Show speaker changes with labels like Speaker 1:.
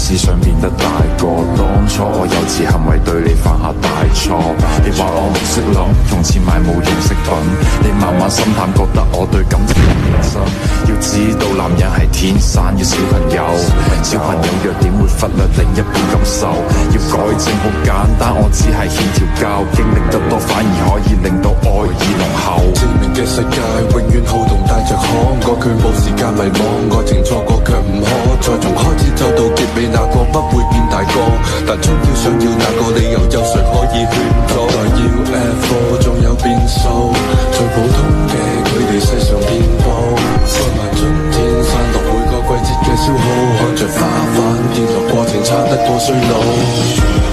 Speaker 1: 思想變得大個，當初我幼稚行為對你犯下大錯。你話我唔識諗，用錢買冇用飾品，你慢慢心淡，覺得我對感情唔認真。要知道男人係天生要小朋友，小朋友弱點會忽略另一半感受。要改正好簡單，我只係欠調教，經歷得多反而可以令到愛意濃厚。
Speaker 2: 證明嘅世界永遠好動帶着可愛，佢冇時間迷惘，愛情錯過卻唔可再從開始走到結尾，那個不會變大個，但終要想要那個理由，有誰可以勸阻？來要 F4 仲有變數，最普通嘅佢哋世上遍佈，放慢春天散落每個季節嘅消耗，看着花瓣跌落過程差得過衰老。